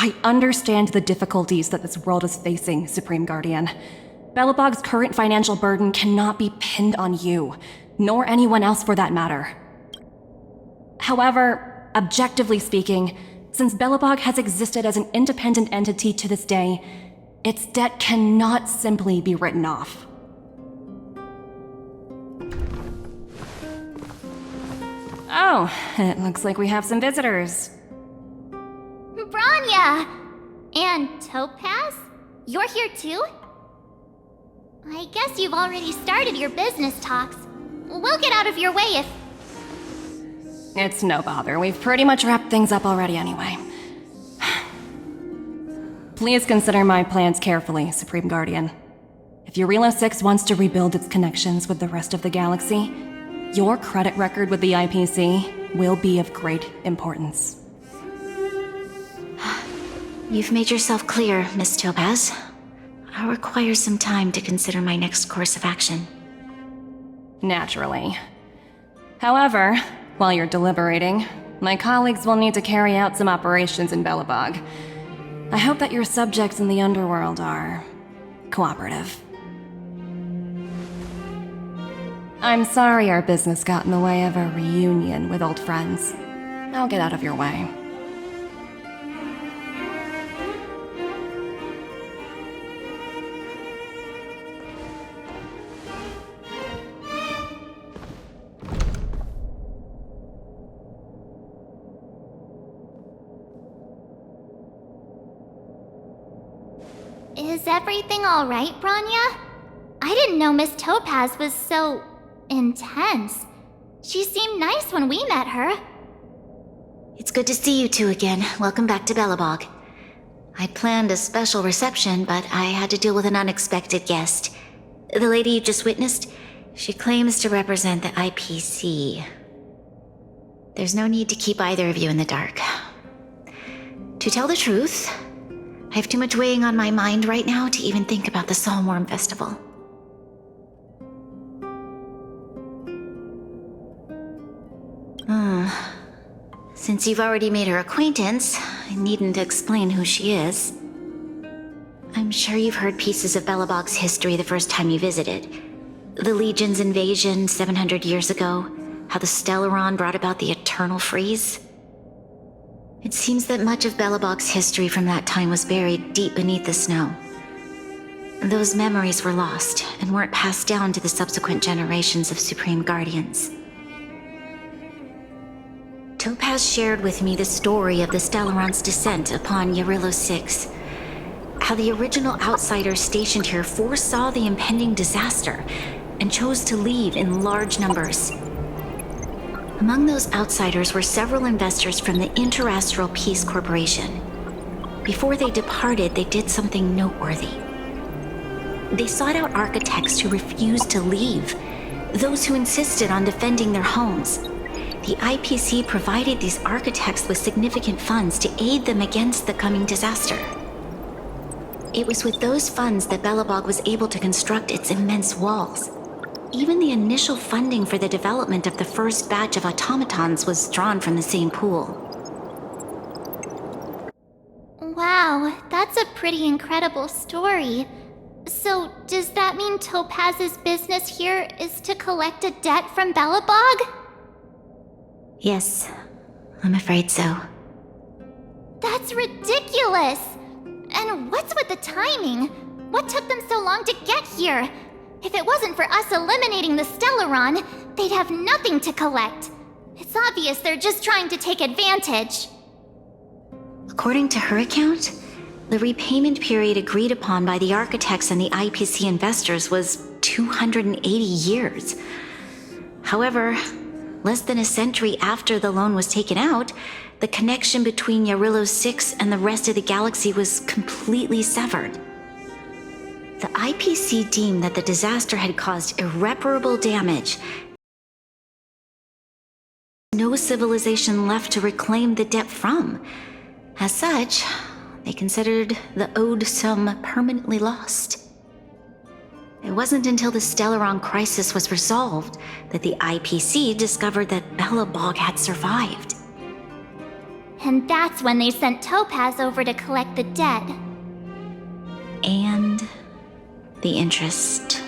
I understand the difficulties that this world is facing, Supreme Guardian. Belobog's current financial burden cannot be pinned on you, nor anyone else for that matter. However, objectively speaking, since Belobog has existed as an independent entity to this day, its debt cannot simply be written off. Oh, it looks like we have some visitors. Branya! And Topaz? You're here too? I guess you've already started your business talks. We'll get out of your way if... It's no bother. We've pretty much wrapped things up already anyway. Please consider my plans carefully, Supreme Guardian. If Yarilo 6 wants to rebuild its connections with the rest of the galaxy, your credit record with the IPC will be of great importance. You've made yourself clear, Miss Topaz. I'll require some time to consider my next course of action. Naturally. However, while you're deliberating, my colleagues will need to carry out some operations in Belobog. I hope that your subjects in the underworld are cooperative. I'm sorry our business got in the way of a reunion with old friends. I'll get out of your way. Is everything alright, Branya? I didn't know Miss Topaz was so... intense. She seemed nice when we met her. It's good to see you two again. Welcome back to Belobog. I'd planned a special reception, but I had to deal with an unexpected guest. The lady you just witnessed, she claims to represent the IPC. There's no need to keep either of you in the dark. To tell the truth, I have too much weighing on my mind right now to even think about the Psalmworm Festival. Since you've already made her acquaintance, I needn't explain who she is. I'm sure you've heard pieces of Belobog's history the first time you visited. The Legion's invasion 700 years ago, how the Stellaron brought about the Eternal Freeze. It seems that much of Belobog's history from that time was buried deep beneath the snow. Those memories were lost and weren't passed down to the subsequent generations of Supreme Guardians. Topaz shared with me the story of the Stellaron's descent upon Yarilo 6. How the original outsiders stationed here foresaw the impending disaster and chose to leave in large numbers. Among those outsiders were several investors from the Interastral Peace Corporation. Before they departed, they did something noteworthy. They sought out architects who refused to leave, those who insisted on defending their homes. The IPC provided these architects with significant funds to aid them against the coming disaster. It was with those funds that Belobog was able to construct its immense walls. Even the initial funding for the development of the first batch of automatons was drawn from the same pool. Wow, that's a pretty incredible story. So, does that mean Topaz's business here is to collect a debt from Belobog? Yes, I'm afraid so. That's ridiculous! And what's with the timing? What took them so long to get here? If it wasn't for us eliminating the Stellaron, they'd have nothing to collect. It's obvious they're just trying to take advantage. According to her account, the repayment period agreed upon by the architects and the IPC investors was 280 years. However, less than a century after the loan was taken out, the connection between Yarilo 6 and the rest of the galaxy was completely severed. The IPC deemed that the disaster had caused irreparable damage. No civilization left to reclaim the debt from. As such, they considered the owed sum permanently lost. It wasn't until the Stellaron crisis was resolved that the IPC discovered that Belobog had survived. And that's when they sent Topaz over to collect the debt. And the interest.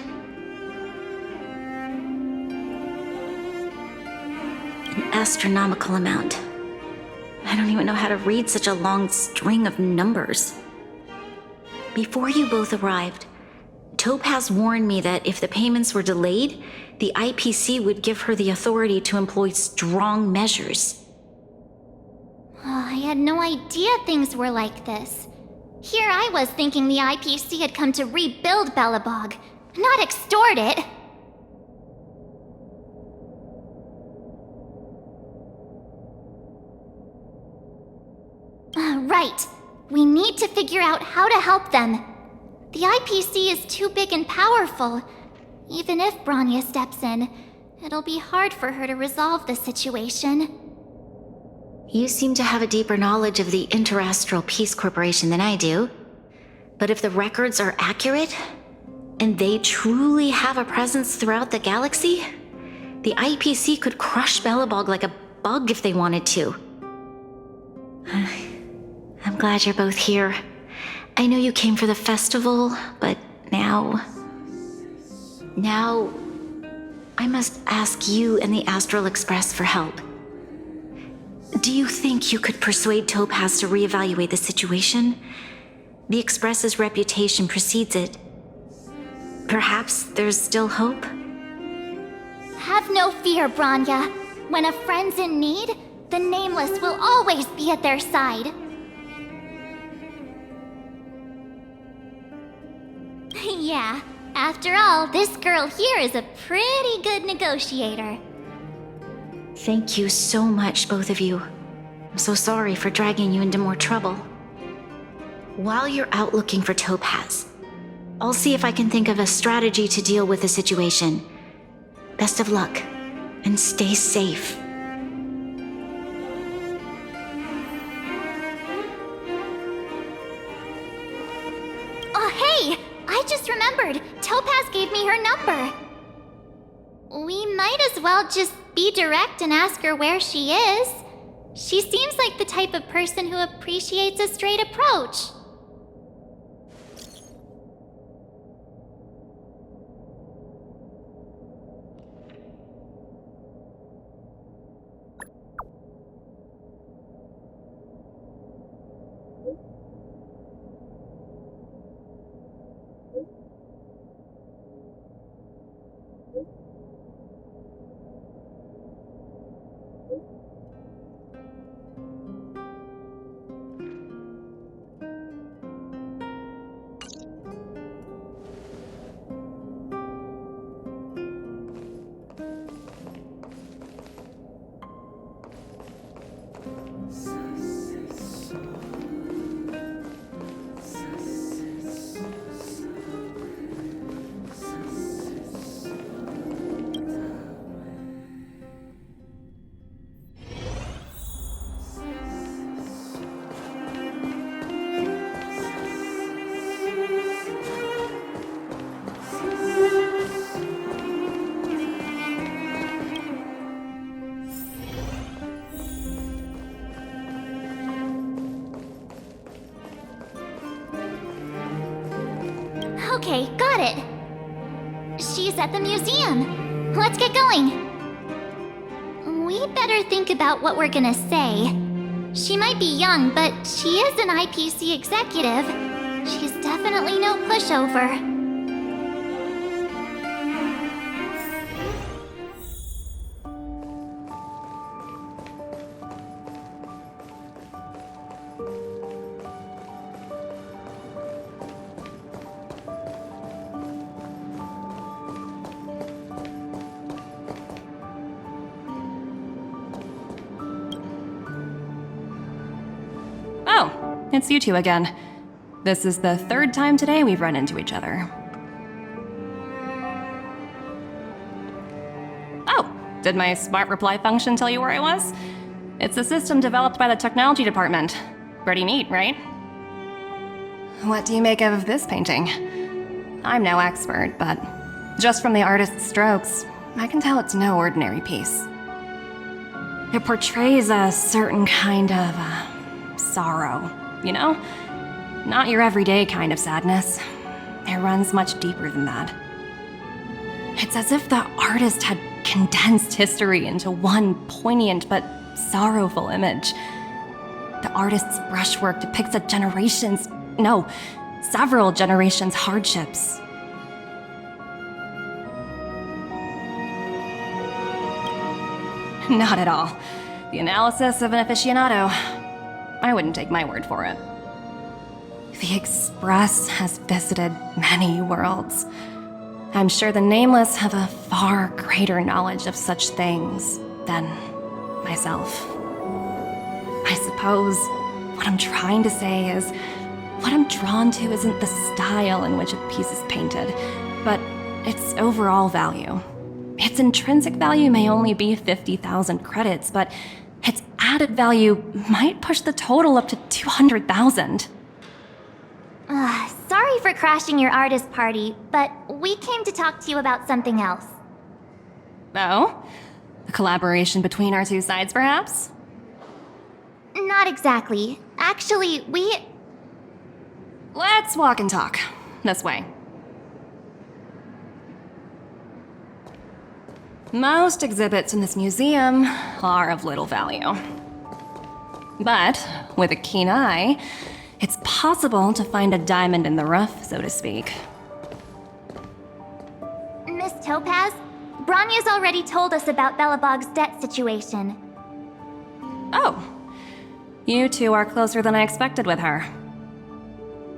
An astronomical amount. I don't even know how to read such a long string of numbers. Before you both arrived, Topaz warned me that if the payments were delayed, the IPC would give her the authority to employ strong measures. I had no idea things were like this. Here I was thinking the IPC had come to rebuild Belobog, not extort it. Right. We need to figure out how to help them. The IPC is too big and powerful. Even if Bronya steps in, it'll be hard for her to resolve the situation. You seem to have a deeper knowledge of the Interastral Peace Corporation than I do. But if the records are accurate, and they truly have a presence throughout the galaxy, the IPC could crush Belobog like a bug if they wanted to. I'm glad you're both here. I know you came for the festival, but now I must ask you and the Astral Express for help. Do you think you could persuade Topaz to reevaluate the situation? The Express's reputation precedes it. Perhaps there's still hope? Have no fear, Bronya. When a friend's in need, the Nameless will always be at their side. Yeah, after all, this girl here is a pretty good negotiator. Thank you so much, both of you. I'm so sorry for dragging you into more trouble. While you're out looking for Topaz, I'll see if I can think of a strategy to deal with the situation. Best of luck, and stay safe. Oh, hey! I just remembered! Topaz gave me her number! We might as well just be direct and ask her where she is. She seems like the type of person who appreciates a straight approach. Okay, got it. She's at the museum. Let's get going. We better think about what we're gonna say. She might be young, but she is an IPC executive. She's definitely no pushover. Oh, it's you two again. This is the third time today we've run into each other. Oh, did my smart reply function tell you where I was? It's a system developed by the technology department. Pretty neat, right? What do you make of this painting? I'm no expert, but just from the artist's strokes, I can tell it's no ordinary piece. It portrays a certain kind of sorrow, you know? Not your everyday kind of sadness. It runs much deeper than that. It's as if the artist had condensed history into one poignant but sorrowful image. The artist's brushwork depicts several generations' hardships. Not at all. The analysis of an aficionado. I wouldn't take my word for it. The Express has visited many worlds. I'm sure the Nameless have a far greater knowledge of such things than myself. I suppose what I'm trying to say is, what I'm drawn to isn't the style in which a piece is painted, but its overall value. Its intrinsic value may only be 50,000 credits, but its added value might push the total up to 200,000. Sorry for crashing your artist party, but we came to talk to you about something else. Oh? A collaboration between our two sides, perhaps? Not exactly. Actually, Let's walk and talk. This way. Most exhibits in this museum are of little value. But with a keen eye, it's possible to find a diamond in the rough, so to speak. Miss Topaz, Bronya's already told us about Belobog's debt situation. Oh. You two are closer than I expected with her.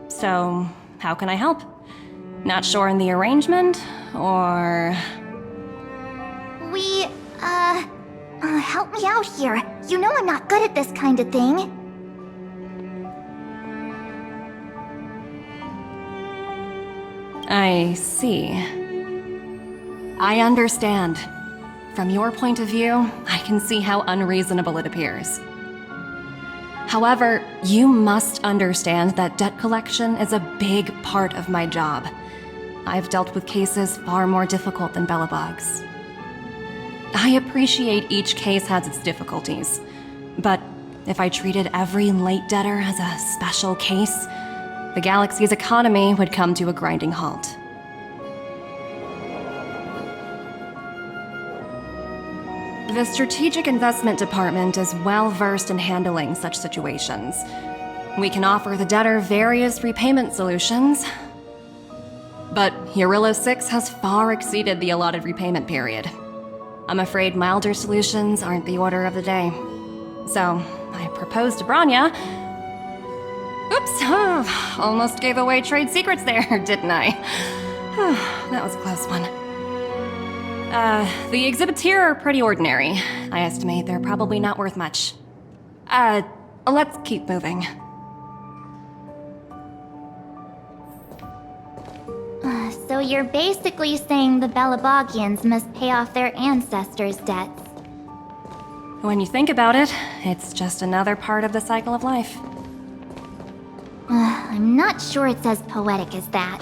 So, how can I help? Not sure in the arrangement, or... Help me out here. You know I'm not good at this kind of thing. I see. I understand. From your point of view, I can see how unreasonable it appears. However, you must understand that debt collection is a big part of my job. I've dealt with cases far more difficult than Belobog's. I appreciate each case has its difficulties, but if I treated every late debtor as a special case, the galaxy's economy would come to a grinding halt. The Strategic Investment Department is well versed in handling such situations. We can offer the debtor various repayment solutions, but Eurillo 6 has far exceeded the allotted repayment period. I'm afraid milder solutions aren't the order of the day. So, I proposed to Bronya. Oops, almost gave away trade secrets there, didn't I? That was a close one. The exhibits here are pretty ordinary. I estimate they're probably not worth much. Let's keep moving. So you're basically saying the Belobogians must pay off their ancestors' debts. When you think about it, it's just another part of the cycle of life. I'm not sure it's as poetic as that.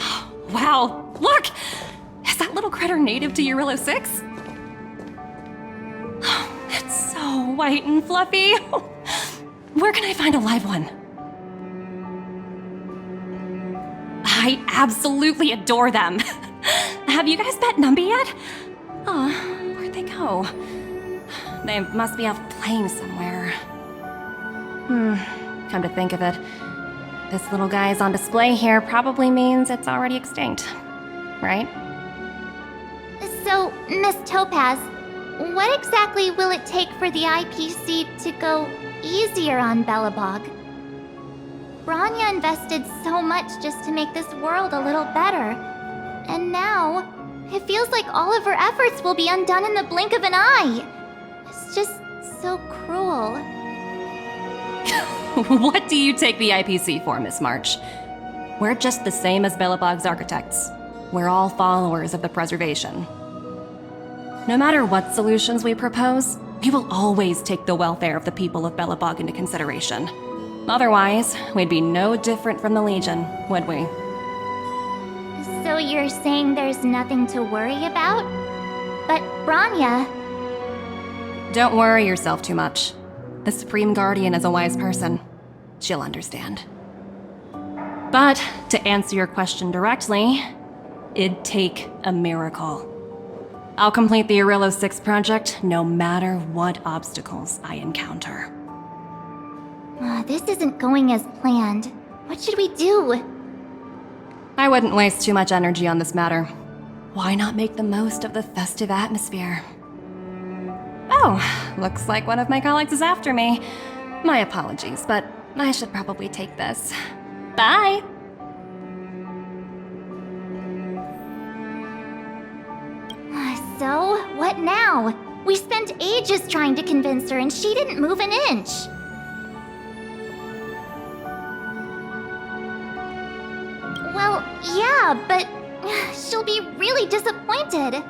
Wow, look! Is that little critter native to Eurillo 6? It's so white and fluffy. Where can I find a live one? I absolutely adore them. Have you guys met Numby yet? Oh, where'd they go? They must be off playing somewhere. Come to think of it, this little guy's on display here probably means it's already extinct, right? So, Miss Topaz, what exactly will it take for the IPC to go easier on Belobog? Bronya invested so much just to make this world a little better. And now, it feels like all of her efforts will be undone in the blink of an eye. It's just so cruel. What do you take the IPC for, Miss March? We're just the same as Belobog's architects. We're all followers of the preservation. No matter what solutions we propose, we will always take the welfare of the people of Belobog into consideration. Otherwise, we'd be no different from the Legion, would we? So you're saying there's nothing to worry about? But Bronya... Don't worry yourself too much. The Supreme Guardian is a wise person. She'll understand. But, to answer your question directly, it'd take a miracle. I'll complete the Arillo 6 project no matter what obstacles I encounter. This isn't going as planned. What should we do? I wouldn't waste too much energy on this matter. Why not make the most of the festive atmosphere? Oh, looks like one of my colleagues is after me. My apologies, but I should probably take this. Bye! So, what now? We spent ages trying to convince her and she didn't move an inch. Well, yeah, but she'll be really disappointed.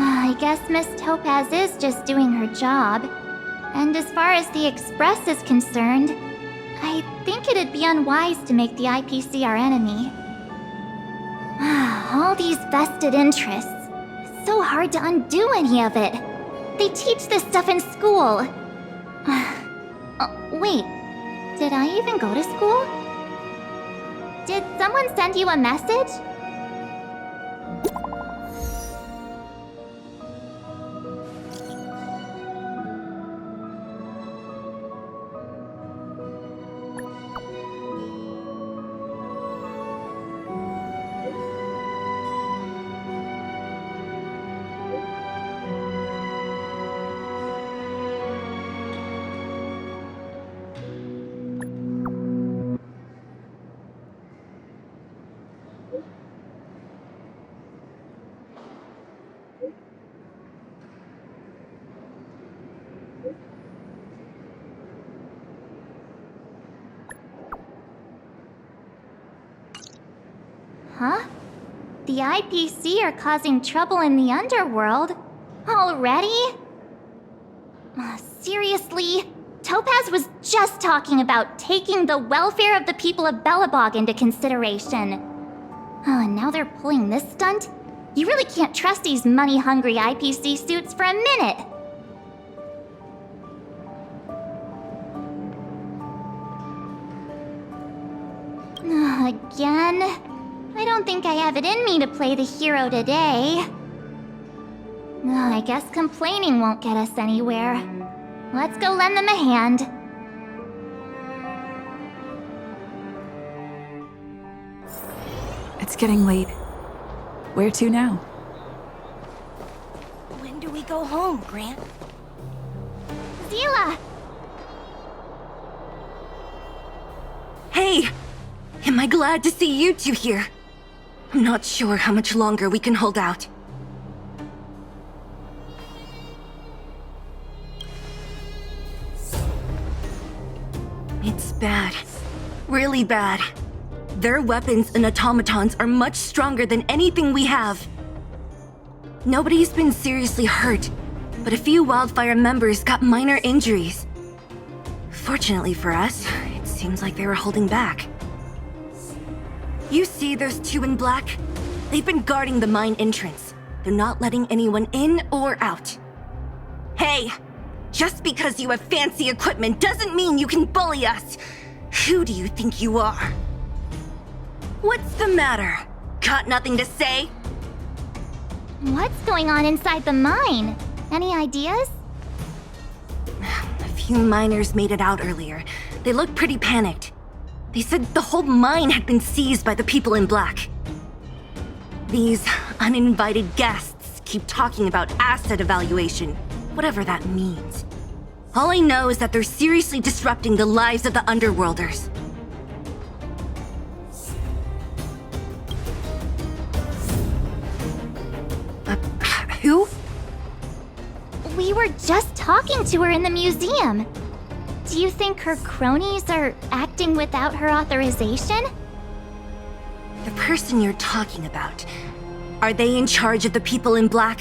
I guess Miss Topaz is just doing her job. And as far as the Express is concerned, I think it'd be unwise to make the IPC our enemy. All these vested interests. It's so hard to undo any of it. They teach this stuff in school. Wait, did I even go to school? Did someone send you a message? Huh? The IPC are causing trouble in the underworld? Already? Seriously? Topaz was just talking about taking the welfare of the people of Belobog into consideration. And now they're pulling this stunt? You really can't trust these money-hungry IPC suits for a minute. Again? I don't think I have it in me to play the hero today. I guess complaining won't get us anywhere. Let's go lend them a hand. It's getting late. Where to now? When do we go home, Grant? Zila! Hey! Am I glad to see you two here? I'm not sure how much longer we can hold out. It's bad. Really bad. Their weapons and automatons are much stronger than anything we have. Nobody's been seriously hurt, but a few Wildfire members got minor injuries. Fortunately for us, it seems like they were holding back. You see those two in black? They've been guarding the mine entrance. They're not letting anyone in or out. Hey! Just because you have fancy equipment doesn't mean you can bully us! Who do you think you are? What's the matter? Got nothing to say? What's going on inside the mine? Any ideas? A few miners made it out earlier. They looked pretty panicked. They said the whole mine had been seized by the people in black. These uninvited guests keep talking about asset evaluation, whatever that means. All I know is that they're seriously disrupting the lives of the Underworlders. Who? We were just talking to her in the museum. Do you think her cronies are acting without her authorization? The person you're talking about. Are they in charge of the people in black?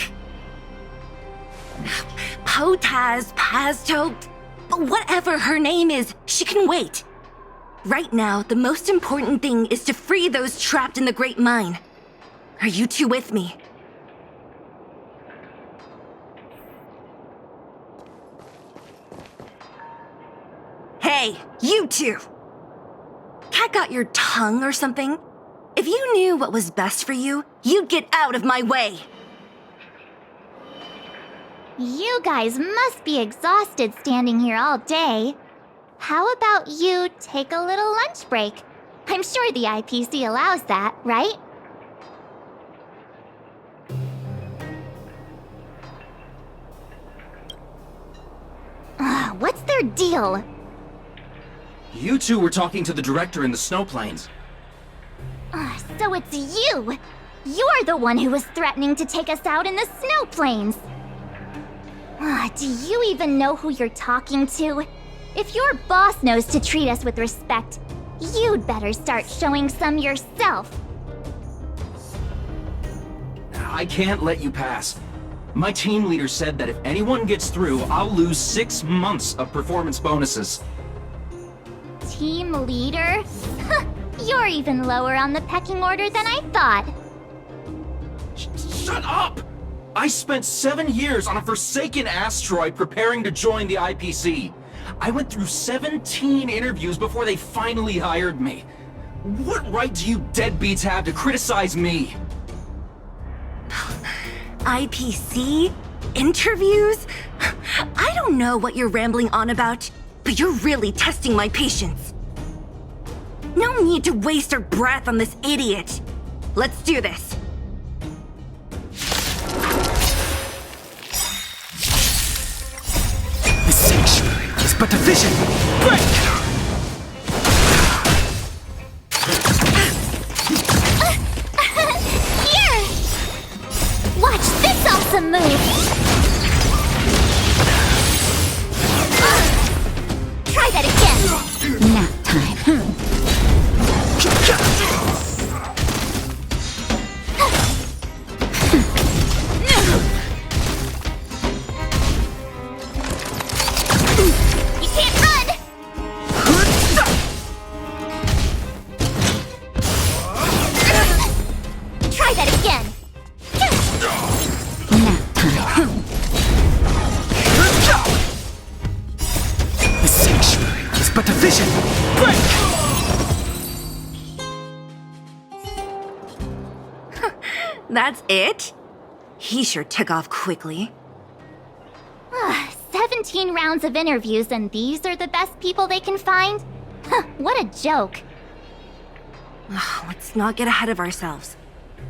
Potaz, Pazto, whatever her name is, she can wait. Right now, the most important thing is to free those trapped in the Great Mine. Are you two with me? Hey, you two! Cat got your tongue or something? If you knew what was best for you, you'd get out of my way! You guys must be exhausted standing here all day. How about you take a little lunch break? I'm sure the IPC allows that, right? What's their deal? You two were talking to the director in the snowplains. So it's you! You're the one who was threatening to take us out in the snow plains! Do you even know who you're talking to? If your boss knows to treat us with respect, you'd better start showing some yourself. I can't let you pass. My team leader said that if anyone gets through, I'll lose 6 months of performance bonuses. Team leader? You're even lower on the pecking order than I thought. Shut up! I spent 7 years on a forsaken asteroid preparing to join the IPC. I went through 17 interviews before they finally hired me. What right do you deadbeats have to criticize me? IPC? Interviews? I don't know what you're rambling on about, but you're really testing my patience. No need to waste our breath on this idiot. Let's do this. The sanctuary is but a vision. Break! Here! Watch this awesome move! Try that again! Nap time. You can't run! Try that again! The sanctuary is but a vision. Break! That's it? He sure took off quickly. 17 rounds of interviews and these are the best people they can find? What a joke. Let's not get ahead of ourselves.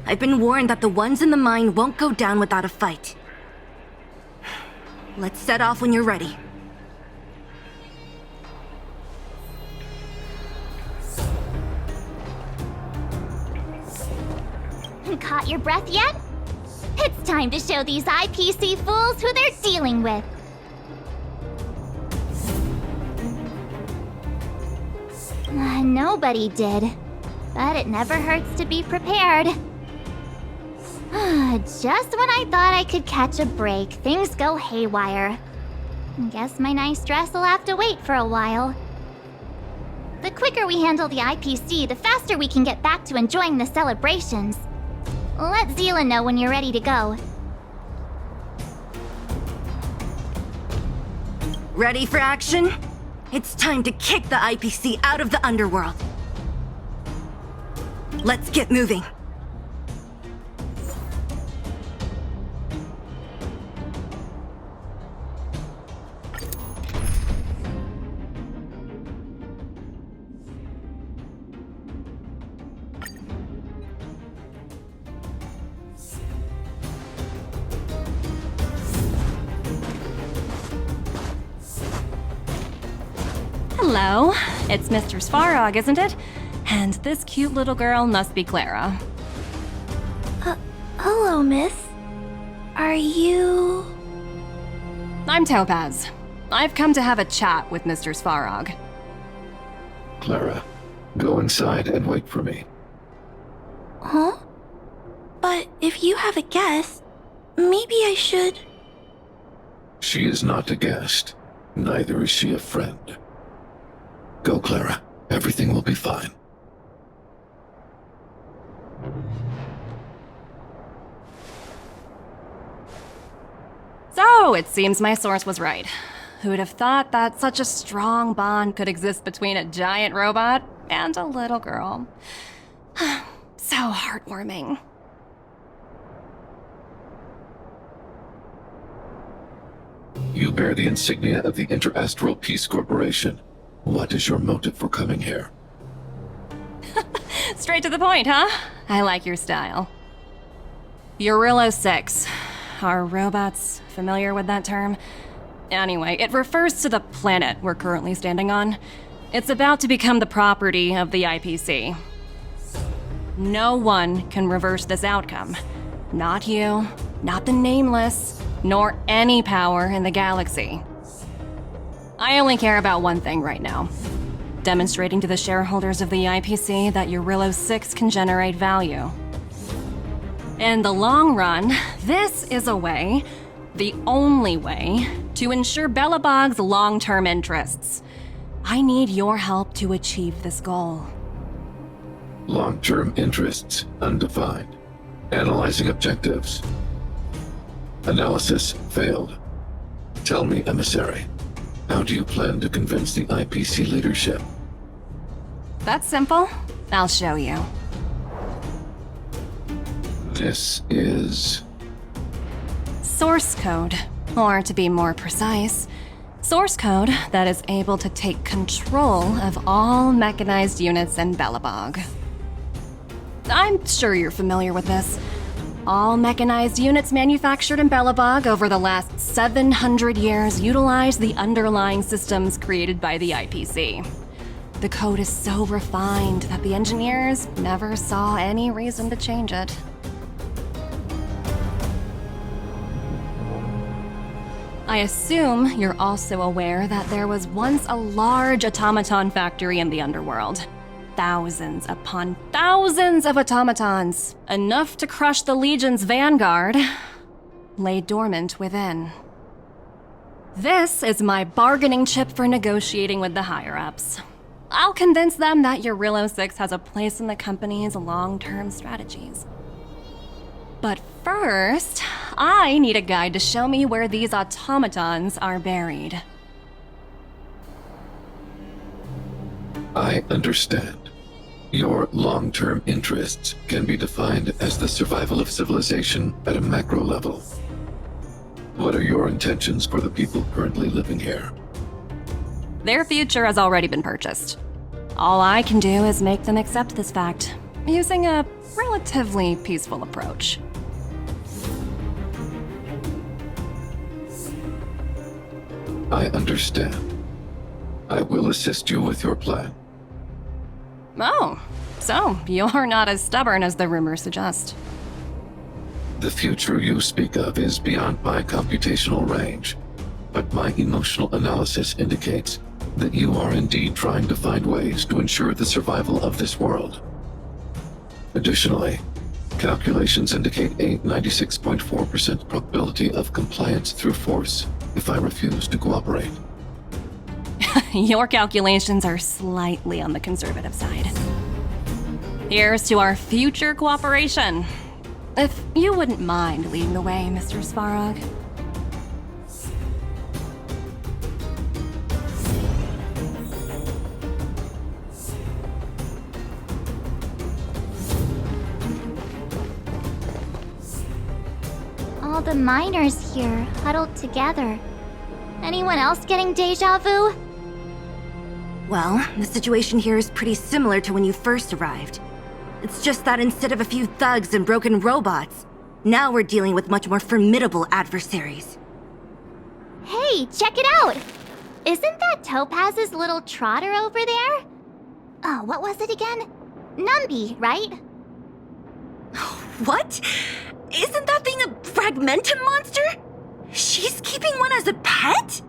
I've been warned that the ones in the mine won't go down without a fight. Let's set off when you're ready. Caught your breath yet? It's time to show these IPC fools who they're dealing with. Nobody did. But it never hurts to be prepared. Just when I thought I could catch a break, things go haywire. Guess my nice dress will have to wait for a while. The quicker we handle the IPC, the faster we can get back to enjoying the celebrations. Let Zila know when you're ready to go. Ready for action? It's time to kick the IPC out of the underworld. Let's get moving. Hello, it's Mr. Svarog, isn't it? And this cute little girl must be Clara. Hello, miss. Are you... I'm Topaz. I've come to have a chat with Mr. Svarog. Clara, go inside and wait for me. Huh? But if you have a guest, maybe I should... She is not a guest. Neither is she a friend. Go, Clara. Everything will be fine. So, it seems my source was right. Who'd have thought that such a strong bond could exist between a giant robot and a little girl? So heartwarming. You bear the insignia of the Interastral Peace Corporation. What is your motive for coming here? Straight to the point, huh? I like your style. Eurillo 6. Are robots familiar with that term? Anyway, it refers to the planet we're currently standing on. It's about to become the property of the IPC. No one can reverse this outcome. Not you, not the Nameless, nor any power in the galaxy. I only care about one thing right now. Demonstrating to the shareholders of the IPC that Eurillo 6 can generate value. In the long run, this is a way, the only way, to ensure Belobog's long-term interests. I need your help to achieve this goal. Long-term interests, undefined. Analyzing objectives. Analysis failed. Tell me, Emissary, how do you plan to convince the IPC leadership? That's simple. I'll show you. This is... Source code, or to be more precise, source code that is able to take control of all mechanized units in Belobog. I'm sure you're familiar with this. All mechanized units manufactured in Belobog over the last 700 years utilize the underlying systems created by the IPC. The code is so refined that the engineers never saw any reason to change it. I assume you're also aware that there was once a large automaton factory in the underworld. Thousands upon thousands of automatons, enough to crush the Legion's vanguard, lay dormant within. This is my bargaining chip for negotiating with the higher-ups. I'll convince them that Eurillo 6 has a place in the company's long-term strategies. But first, I need a guide to show me where these automatons are buried. I understand. Your long-term interests can be defined as the survival of civilization at a macro level. What are your intentions for the people currently living here? Their future has already been purchased. All I can do is make them accept this fact, using a relatively peaceful approach. I understand. I will assist you with your plan. Oh, so you're not as stubborn as the rumors suggest. The future you speak of is beyond my computational range, but my emotional analysis indicates that you are indeed trying to find ways to ensure the survival of this world. Additionally, calculations indicate a 96.4% probability of compliance through force if I refuse to cooperate. Your calculations are slightly on the conservative side. Here's to our future cooperation. If you wouldn't mind leading the way, Mr. Svarog. All the miners here, huddled together. Anyone else getting deja vu? Well, the situation here is pretty similar to when you first arrived. It's just that instead of a few thugs and broken robots, now we're dealing with much more formidable adversaries. Hey, check it out! Isn't that Topaz's little trotter over there? Oh, what was it again? Numby, right? What? Isn't that thing a fragmentum monster? She's keeping one as a pet?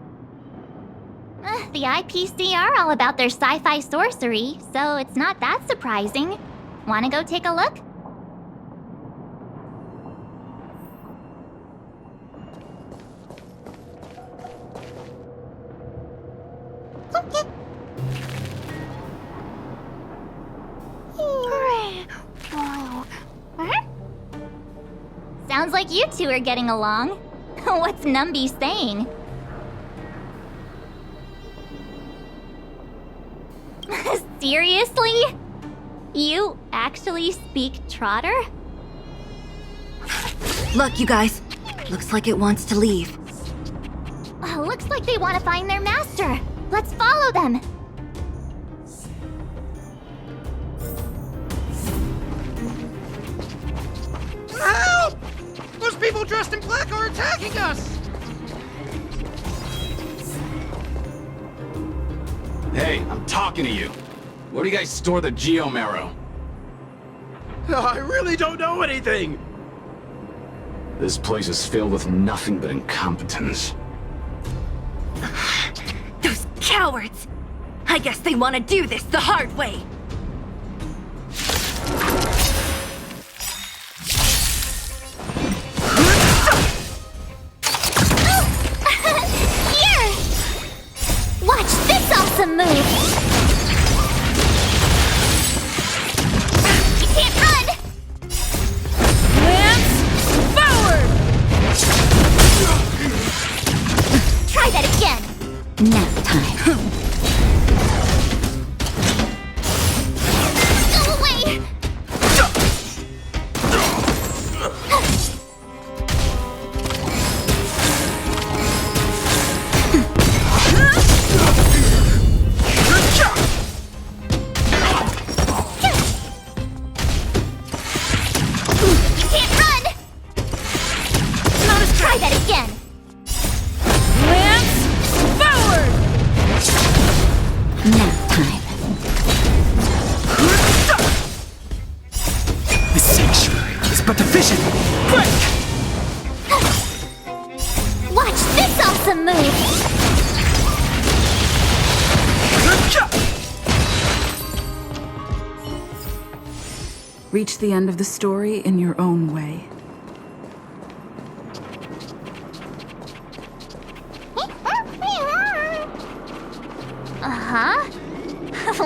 The IPC are all about their sci-fi sorcery, so it's not that surprising. Wanna go take a look? Sounds like you two are getting along. What's Numby saying? Seriously? You actually speak Trotter? Look, you guys. Looks like it wants to leave. Looks like they want to find their master. Let's follow them. Help! Those people dressed in black are attacking us! Hey, I'm talking to you. Where do you guys store the Geomarrow? I really don't know anything! This place is filled with nothing but incompetence. Those cowards! I guess they want to do this the hard way. Here! Watch this awesome move! You can't run! Lance forward! Try that again! Nap time. Go away! You can't run! Try that again! Lance forward! Nap time. The sanctuary is but a vision! Quick! Watch this awesome move! Reach the end of the story in your own way. Uh-huh.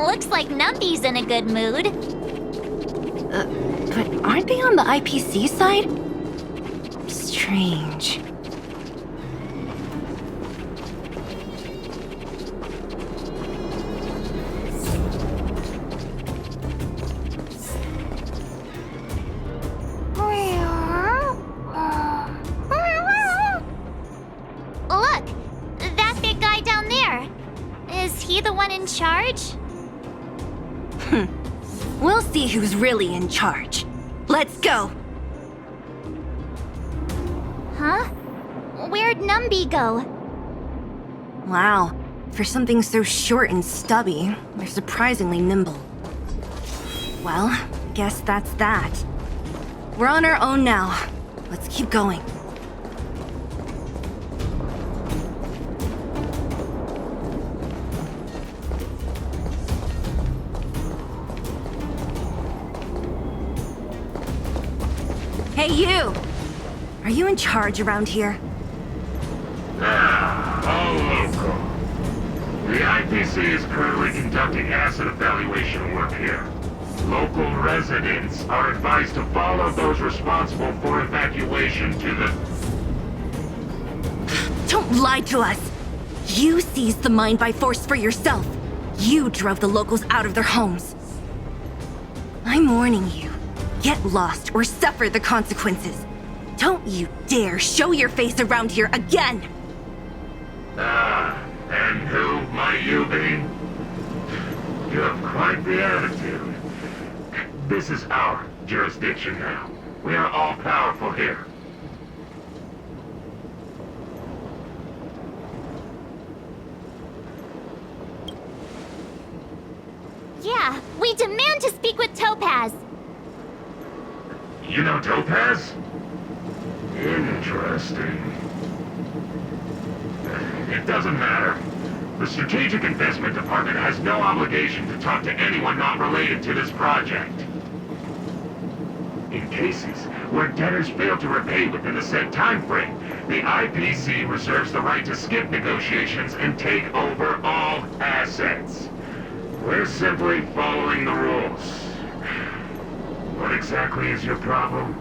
Looks like Numby's in a good mood. But aren't they on the IPC side? Strange. Look! That big guy down there. Is he the one in charge? We'll see who's really in charge. Let's go. Huh? Where'd Numby go? Wow. For something so short and stubby, they're surprisingly nimble. Well, guess that's that. We're on our own now. Let's keep going. Hey, you! Are you in charge around here? All local. The IPC is currently conducting asset evaluation work here. Local residents are advised to follow those responsible for evacuation to the... Don't lie to us! You seized the mine by force for yourself. You drove the locals out of their homes. I'm warning you. Get lost or suffer the consequences. Don't you dare show your face around here again! And who might you be? You have quite the attitude. This is our jurisdiction now. We are all powerful here. Yeah, we demand to speak with Topaz. You know Topaz? Interesting. It doesn't matter. The Strategic Investment Department has no obligation to talk to anyone not related to this project. In cases where debtors fail to repay within the said time frame, the IPC reserves the right to skip negotiations and take over all assets. We're simply following the rules. What exactly is your problem?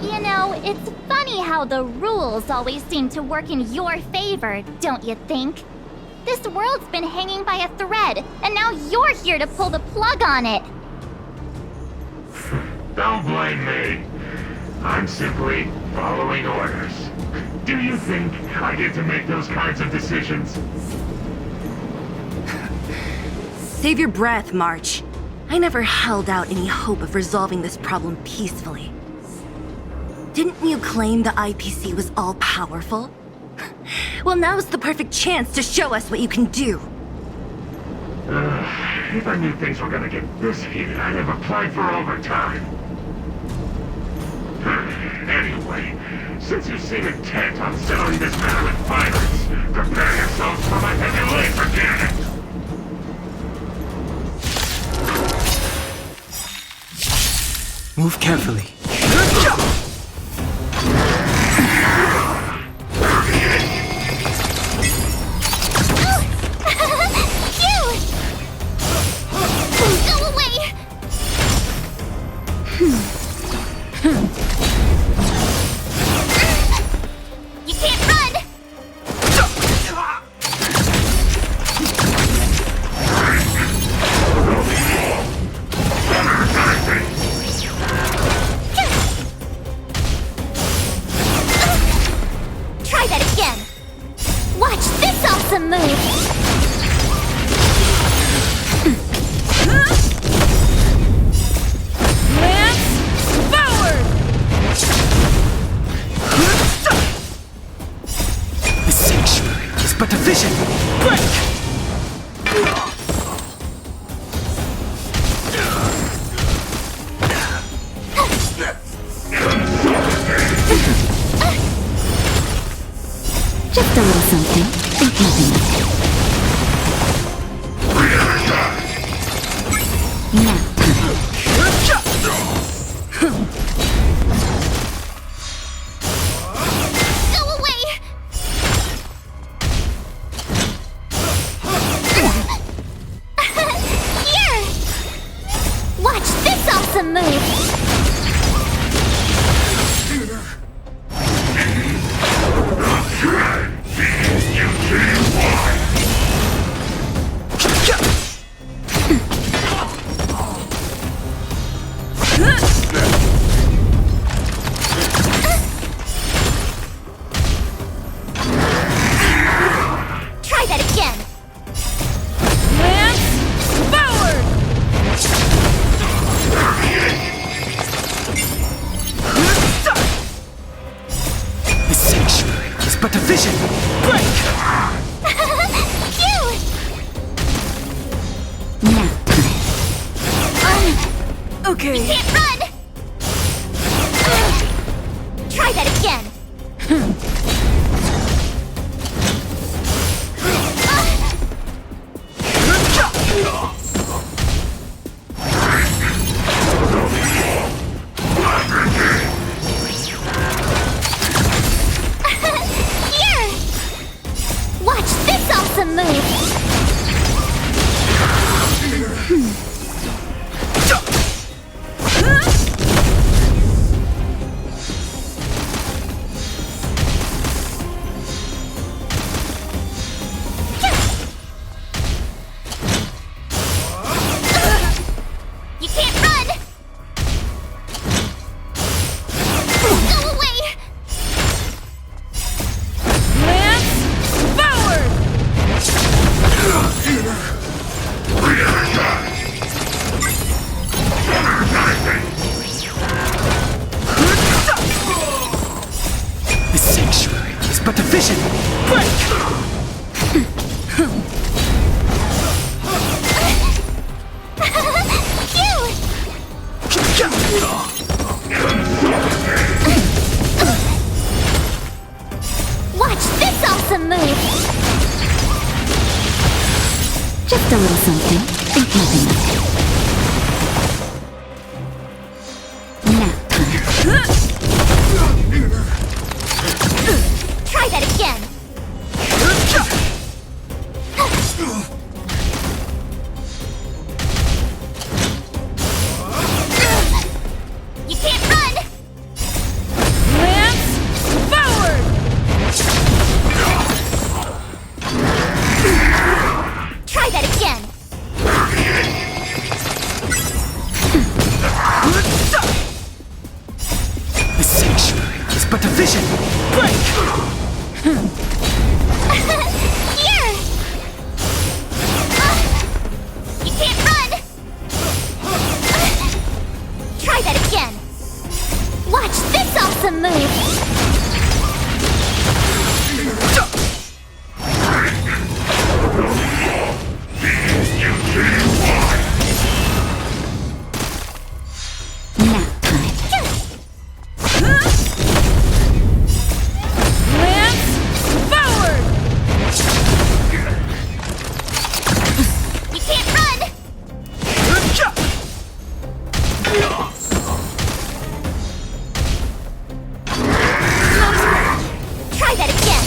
You know, it's funny how the rules always seem to work in your favor, don't you think? This world's been hanging by a thread, and now you're here to pull the plug on it. Don't blame me. I'm simply following orders. Do you think I get to make those kinds of decisions? Save your breath, March. I never held out any hope of resolving this problem peacefully. Didn't you claim the IPC was all-powerful? Well, now's the perfect chance to show us what you can do. If I knew things were gonna get this heated, I'd have applied for overtime. Anyway, since you seem intent on settling this matter with violence, prepare yourselves for my heavy laser cannon! Move carefully. Go away! You can't run! Try that again! Watch this awesome move! The sanctuary is but a vision. Break! Just a little something. Think nothing of it. Now, Go away! Here! Watch this awesome move! Try that again! The sanctuary is but a vision. Break! Phew! now. Okay. Can't run! Try that again! Here! Watch this awesome move! You can't run! Go away! The sanctuary is but a vision. Break! Watch this awesome move! Just a little something. Think nothing of it. Now, Try that again! You can't run! Here! You can't run! Try that again! Watch this awesome move! Nap time. Lance, forward! You can't run! Try that again!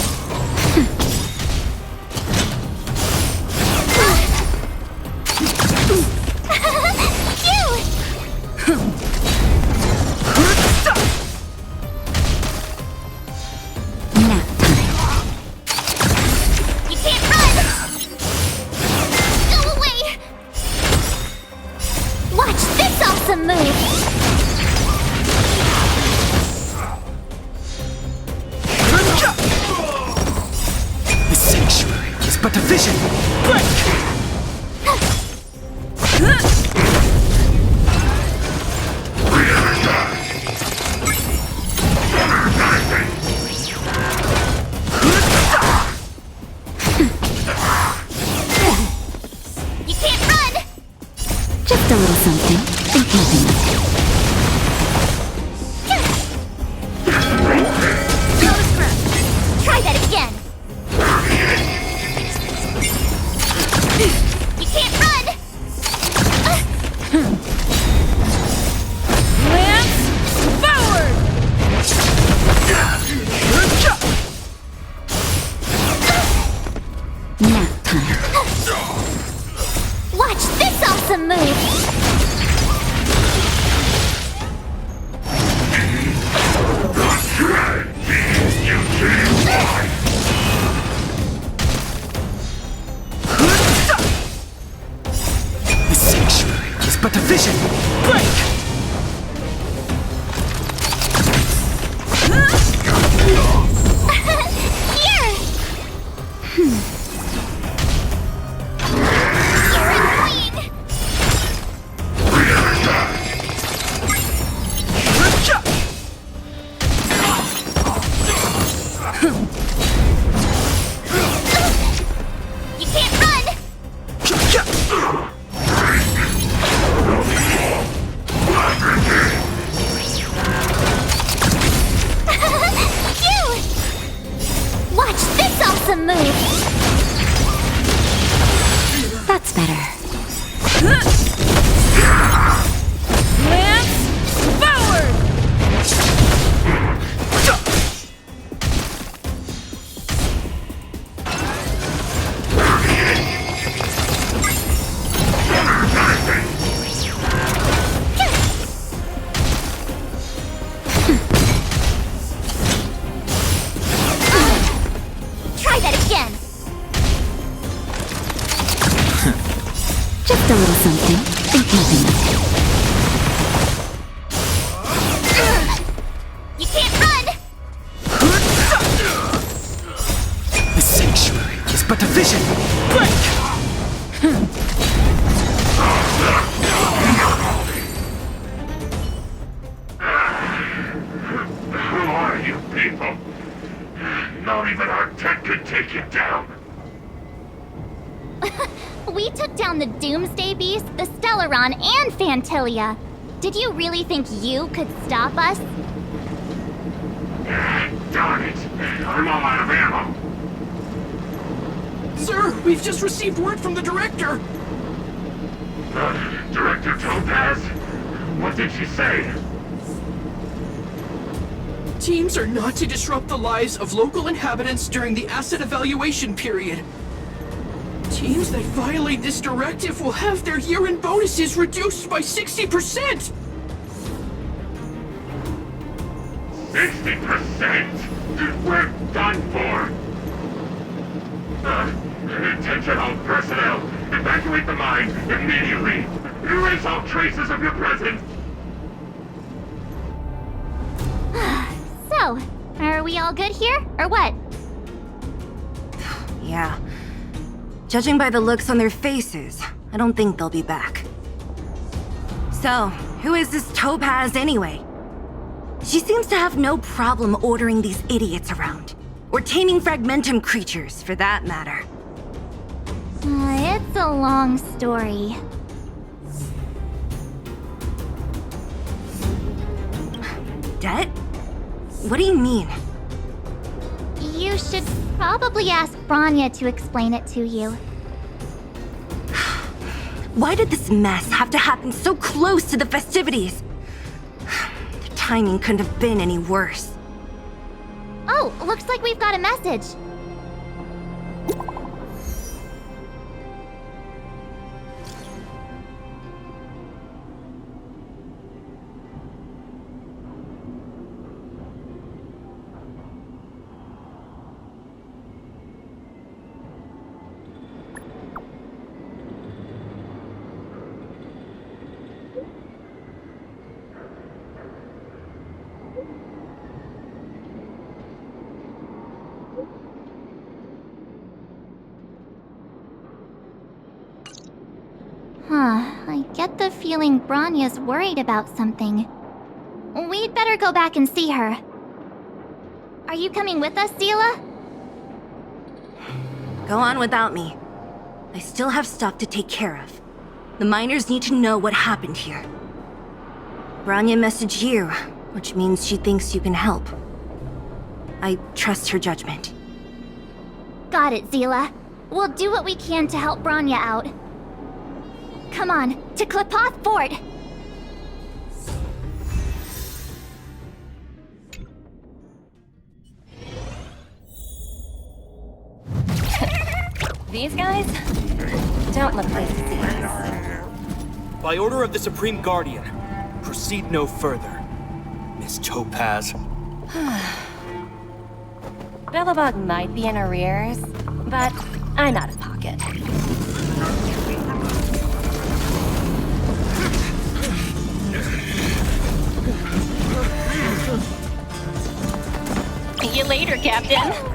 Phew! Nap time. You can't run! Go away! Watch this awesome move! The sanctuary is but a vision. You can't run! Just a little something. Think nothing of it. Close grip. Try that again! You can't run! Lance, forward! Nap time. Watch this awesome move! The sanctuary is but a vision. Here! You're annoying! You can't run! Phew! Watch this awesome move! That's better. Lance, forward! Try that again! Just a little something. Think nothing of it. You can't run! The sanctuary is but a vision. Who are you people? Not even our tech could take you down. We took down the Doomsday Beast, the Stellaron, and Fantilia. Did you really think you could stop us? Darn it! I'm all out of ammo. Sir, we've just received word from the director. Director Topaz? What did she say? Teams are not to disrupt the lives of local inhabitants during the asset evaluation period. Teams that violate this directive will have their year-end bonuses reduced by 60%! 60%? We're done for! Attention all personnel! Evacuate the mine immediately! Erase all traces of your presence! So, are we all good here, or what? Yeah. Judging by the looks on their faces, I don't think they'll be back. So, who is this Topaz anyway? She seems to have no problem ordering these idiots around. Or taming fragmentum creatures, for that matter. It's a long story. Det? What do you mean? You should probably ask Branya to explain it to you. Why did this mess have to happen so close to the festivities? The timing couldn't have been any worse. Oh, looks like we've got a message. I get the feeling Branya's worried about something. We'd better go back and see her. Are you coming with us, Zila? Go on without me. I still have stuff to take care of. The miners need to know what happened here. Branya messaged you, which means she thinks you can help. I trust her judgment. Got it, Zila. We'll do what we can to help Branya out. Come on, to Klipoth Fort! These guys don't look pleased to see us. By order of the Supreme Guardian, proceed no further, Miss Topaz. Billabong might be in arrears, but I'm out of pocket. See you later, Captain.